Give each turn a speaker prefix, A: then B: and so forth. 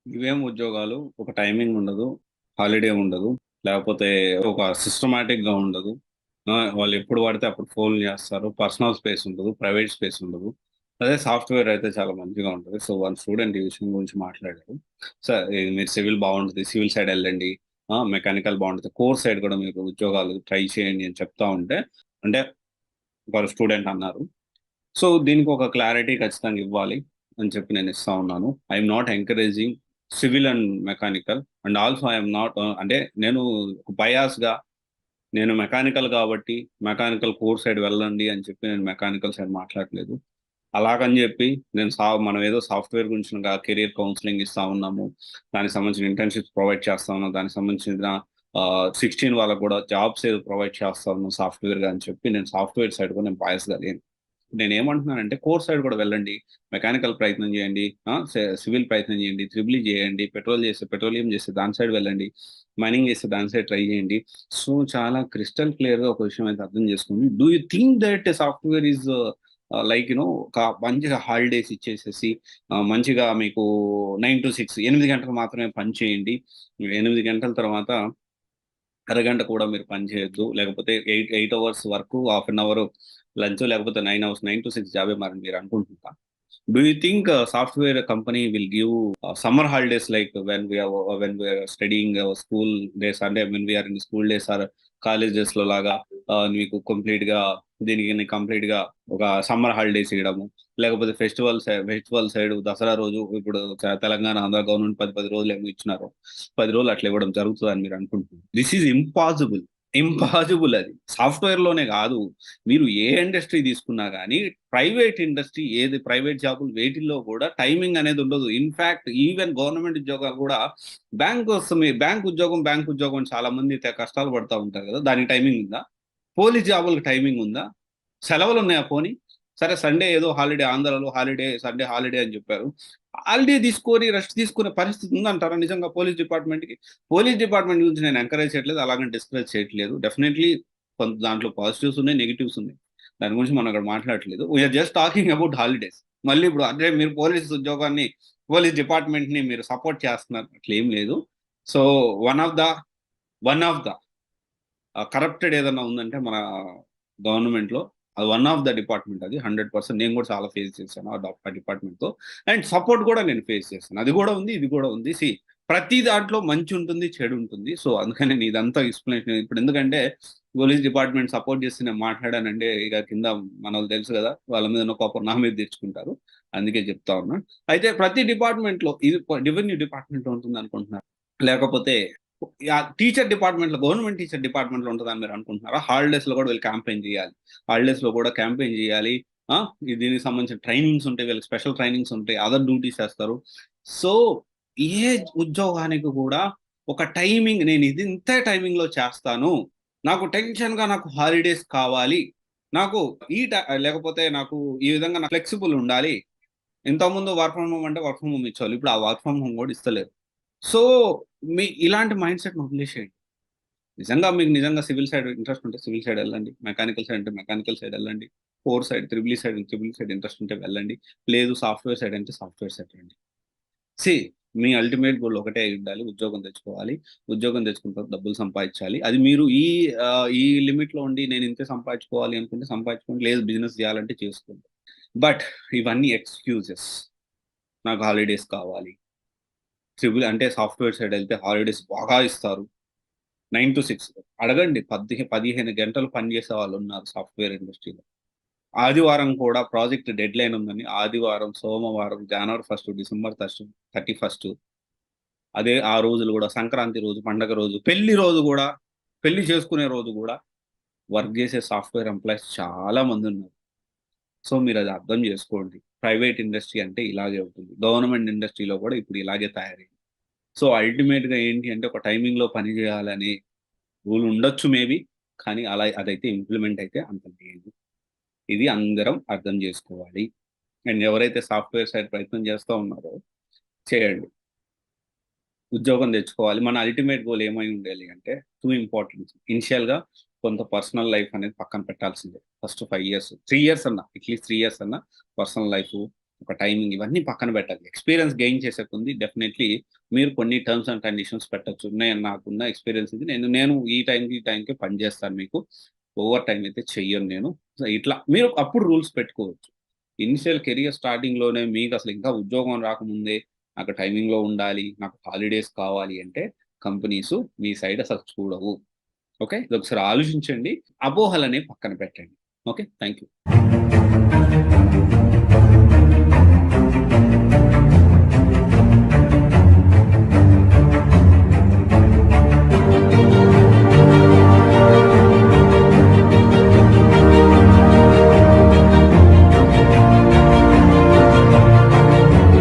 A: ఇవేం ఉద్యోగాలు ఒక టైమింగ్ ఉండదు. హాలిడే ఉండదు. లేకపోతే ఒక సిస్టమాటిక్‌గా ఉండదు. వాళ్ళు ఎప్పుడు పడితే అప్పుడు ఫోన్‌లు చేస్తారు. పర్సనల్ స్పేస్ ఉండదు. ప్రైవేట్ స్పేస్ ఉండదు. అదే సాఫ్ట్‌వేర్ అయితే చాలా మంచిగా ఉంటది. సో, వన్ స్టూడెంట్ ఈ విషయం గురించి మాట్లాడారు. సార్ ఇది మీరు సివిల్ బావుంటది. సివిల్ సైడ్ ఎళ్ళండి. మెకానికల్ బావుంటది. కోర్ సైడ్ కూడా మీరు ఉద్యోగాలు ట్రై చేయండి అని చెప్తా ఉంటే, అంటే ఒక స్టూడెంట్ అన్నారు. సో, దీనికి ఒక క్లారిటీ ఖచ్చితంగా ఇవ్వాలి అని చెప్పి నేను ఇస్తా ఉన్నాను. I'm not encouraging civil and mechanical and also I'm not అంటే నేను బయాస్‌గా నేను మెకానికల్ కాబట్టి మెకానికల్ కోర్ సైడ్ వెళ్ళండి అని చెప్పి నేను మెకానికల్ సైడ్ మాట్లాడట్లేదు. అలాగని జెప్పి నేను మనం ఏదో సాఫ్ట్‌వేర్ గురించిన కెరియర్ కౌన్సెలింగ్ ఇస్తా ఉన్నాము. దానికి సంబంధించిన ఇంటర్న్‌షిప్స్ ప్రొవైడ్ చేస్తా ఉన్నాం. దానికి సంబంధించిన 16 వాళ్ళకి గూడా జాబ్స్ ఏదో ప్రొవైడ్ చేస్తా ఉన్నాం సాఫ్ట్‌వేర్‌గా అని చెప్పి నేను సాఫ్ట్‌వేర్ సైడ్ కూడా నేను బయాస్‌గా లేను. నేనేమంటున్నానంటే కోర్ సైడ్ కూడా వెళ్ళండి. మెకానికల్ ప్రయత్నం చేయండి. సివిల్ ప్రయత్నం చేయండి. త్రిబుల్ ఈ చేయండి. పెట్రోలియం చేస్తే దాని సైడ్ వెళ్ళండి. మైనింగ్ చేస్తే దాని సైడ్ ట్రై చేయండి. సో, చాలా క్రిస్టల్ క్లియర్‌గా ఒక విషయం అయితే అర్థం చేసుకోండి. Do you think that software is like ఒక మంచిగా హాలిడేస్ ఇచ్చేసేసి మంచిగా మీకు 9-6 8 గంటలు మాత్రమే పని చేయండి. 8 గంటల తర్వాత అరగంట కూడా మీరు పని చేయొద్దు. లేకపోతే 8 hours work, half an hour lunch లేకపోతే 9 అవర్స్ 9-6 జాబే మరి మీరు అనుకుంటున్నారా? Do you think software company will give summer holidays like when we are studying our school days అంటే when we are in school days or college డేస్‌లో లాగా మీకు కంప్లీట్‌గా ఒక సమ్మర్ హాలిడేస్ ఇయడము. లేకపోతే ఫెస్టివల్ సైడ్ దసరా రోజు ఇప్పుడు తెలంగాణ, ఆంధ్ర గవర్నమెంట్ 10 రోజులేమో ఇచ్చినారు. 10 రోజులు అట్లా ఇవ్వడం జరుగుతదని మీరు అనుకుంటున్నారు. This is impossible. ఇంపాసిబుల్ అది. సాఫ్ట్‌వేర్‌లోనే గాదు. మీరు ఏ ఇండస్ట్రీ తీసుకున్నా గానీ, ప్రైవేట్ ఇండస్ట్రీ ఏది ప్రైవేట్ జాబులు వేటిల్లో గూడా టైమింగ్ అనేది ఉండదు. ఇన్‌ఫాక్ట్ ఈవెన్ గవర్నమెంట్ ఉద్యోగాలు గూడా బ్యాంక్ ఉద్యోగం అని చాలా మంది కష్టాలు పడతా ఉంటారు గదా! దానికి టైమింగ్ ఉందా? పోలీస్ జాబులకి టైమింగ్ ఉందా? సెలవులున్నాయా పోనీ? సరే సండే ఏదో హాలిడే ఆంధ్రాలో సండే హాలిడే అని జెప్పారు. హాలిడే తీసుకొని రెస్ట్ తీసుకునే పరిస్థితి ఉందంటారా నిజంగా పోలీస్ డిపార్ట్‌మెంట్‌కి? పోలీస్ డిపార్ట్‌మెంట్ గురించి నేను ఎంకరేజ్ చేయట్లేదు. అలాగని డిస్కరేజ్ చేయట్లేదు. డెఫినైట్‌లీ దాంట్లో పాజిటివ్స్ ఉన్నాయి. నెగెటివ్స్ ఉన్నాయి. దాని గురించి మనం అక్కడ మాట్లాడట్లేదు. We are just talking about holidays. మళ్ళీ ఇప్పుడు అదే మీరు పోలీస్ డిపార్ట్‌మెంట్‌ని మీరు సపోర్ట్ చేస్తున్నారు. అట్లేం లేదు. So, one of the one of the corrupted ఏదన్నా ఉందంటే మన గవర్నమెంట్‌లో అది వన్ ఆఫ్ ద డిపార్ట్‌మెంట్ అది 100% నేను కూడా చాలా ఫేస్ చేశాను ఆ డిపార్ట్‌మెంట్‌తో. అండ్ సపోర్ట్ కూడా నేను ఫేస్ చేశాను. అది కూడా ఉంది. ఇది కూడా ఉంది. ప్రతి దాంట్లో మంచి ఉంటుంది, చెడు ఉంటుంది. సో, అందుకని నేను ఇదంతా ఎక్స్‌ప్లనేషన్ ఇప్పుడు ఎందుకంటే పోలీస్ డిపార్ట్‌మెంట్ సపోర్ట్ చేసి నేను మాట్లాడానంటే ఇక కింద మనోళ్ళు తెలుసు కదా! వాళ్ళ మీద ఉన్న కోపం నా మీద తెచ్చుకుంటారు. అందుకే చెప్తా ఉన్నా. అయితే ప్రతి డిపార్ట్‌మెంట్‌లో ఇది రెవెన్యూ డిపార్ట్‌మెంట్‌లో ఉంటుందనుకుంటున్నారా? లేకపోతే గవర్నమెంట్ టీచర్ డిపార్ట్మెంట్‌లో ఉంటదని మీరు అనుకుంటున్నారా? హాలిడేస్‌లో కూడా వీళ్ళు క్యాంపెయిన్ జేయాలి. హాలిడేస్‌లో కూడా క్యాంపెయిన్ జేయాలి. ఆ! దీనికి సంబంధించిన ట్రైనింగ్స్ ఉంటాయి. వీళ్ళకి స్పెషల్ ట్రైనింగ్స్ ఉంటాయి. అదర్ డ్యూటీస్ ఏస్తారు. సో, ఏ ఉద్యోగానికి కూడా ఒక టైమింగ్ నేను ఇది ఇంతే టైమింగ్‌లో చేస్తాను. నాకు హాలిడేస్ కావాలి. నాకు లేకపోతే నాకు ఈ విధంగా నాకు ఫ్లెక్సిబుల్ ఉండాలి. ఇంతకుముందు వర్క్ ఫ్రమ్ హోమ్ అంటే వర్క్ ఫ్రమ్ హోమ్ ఇచ్చేవాళ్ళు. ఇప్పుడు ఆ వర్క్ ఫ్రమ్ హోమ్ కూడా ఇస్తలేరు. సో, ఇలాంటి మైండ్ సెట్‌ని వదిలేసేయండి. మీకు నిజంగా సివిల్ సైడ్ ఇంట్రెస్ట్ ఉంటే సివిల్ సైడ్ ఎళ్ళండి. మెకానికల్ సైడ్ అంటే మెకానికల్ సైడ్ ఎళ్ళండి. Core side triple E side interest ఉంటే వెళ్ళండి. లేదు సాఫ్ట్‌వేర్ సైడ్ అంటే సాఫ్ట్‌వేర్ సైడ్ రండి. సీ మీ అల్టిమేట్ గోల్ ఒకటే అయ్యుండాలి. ఉద్యోగం తెచ్చుకోవాలి. ఉద్యోగం తెచ్చుకున్న తర్వాత డబ్బులు సంపాదించాలి. అది మీరు ఈ లిమిట్‌లో ఉండి నేను ఇంతే సంపాదించుకోవాలి అనుకుంటే సంపాదించుకోండి. లేదు బిజినెస్ చేయాలంటే చేసుకోండి. బట్ ఇవన్నీ ఎక్స్‌క్యూజెస్. నాకు హాలిడేస్ కావాలి. అంటే సాఫ్ట్‌వేర్ సైడ్ ఎళ్తే హాలిడేస్ బాగా ఇస్తారు. 9-6 అడగండి. 15 గంటలు పనిచేసే వాళ్ళున్నారు సాఫ్ట్‌వేర్ ఇండస్ట్రీలో. ఆదివారం కూడా ప్రాజెక్ట్ డెడ్‌లైన్ ఉందని ఆదివారం, సోమవారం, జనవరి 1, డిసెంబర్ 31 అదే ఆ రోజులు గూడా సంక్రాంతి రోజు, పండగ రోజు, పెళ్లి రోజు గూడా, పెళ్లి చేసుకునే రోజు గూడా వర్క్ జేసే సాఫ్ట్‌వేర్ ఎంప్లాయీస్ చాలా మందున్నారు. సో, మీరది అర్థం జేసుకోండి. ప్రైవేట్ ఇండస్ట్రీ అంటే ఇలాగే ఉంటుంది. గవర్నమెంట్ ఇండస్ట్రీలో గూడా ఇప్పుడు ఇలాగే తయారైంది. సో, అల్టిమేట్‌గా ఏంటి అంటే ఒక టైమింగ్‌లో పని జేయాలని రూల్ ఉండొచ్చు మేబీ. కానీ అదైతే ఇంప్లిమెంట్ అయితే అంత లేదు. ఇది అందరం అర్థం జేసుకోవాలి. అండ్ ఎవరైతే సాఫ్ట్‌వేర్ సైడ్ ప్రయత్నం చేస్తా ఉన్నారో చేయండి. ఉద్యోగం తెచ్చుకోవాలి. మన అల్టిమేట్ గోల్ ఏమై ఉండాలి అంటే 2 ఇంపార్టెంట్స్. ఇనిషియల్‌గా కొంత పర్సనల్ లైఫ్ అనేది పక్కన పెట్టాల్సిందే. ఫస్ట్ 5 ఇయర్స్, 3 ఇయర్స్ అన్నా అట్‌లీస్ట్ 3 ఇయర్స్ అన్నా పర్సనల్ లైఫు, ఒక టైమింగ్ ఇవన్నీ పక్కన పెట్టాలి. ఎక్స్‌పీరియన్స్ గెయిన్ చేసే కొంది డెఫినైట్‌లీ మీరు కొన్ని టర్మ్స్ అండ్ కండిషన్స్ పెట్టొచ్చు. నాకున్న ఎక్స్‌పీరియన్స్ ఇది. నేను నేను ఈ టైంకి, ఈ టైంకే పని చేస్తాను మీకు. ఓవర్ టైమ్ అయితే చెయ్యను నేను. సో, ఇట్లా మీరు అప్పుడు రూల్స్ పెట్టుకోవచ్చు. ఇనిషియల్ కెరియర్ స్టార్టింగ్‌లోనే మీకసలు ఇంకా ఉద్యోగం రాకముందే నాకు టైమింగ్‌లో ఉండాలి, నాకు హాలిడేస్ కావాలి అంటే కంపెనీసు మీ సైడ్ అసలు చూడవు. ఓకే. ఇదొకసారి ఆలోచించండి. అపోహలనేవి పక్కన పెట్టండి. ఓకే. Thank you.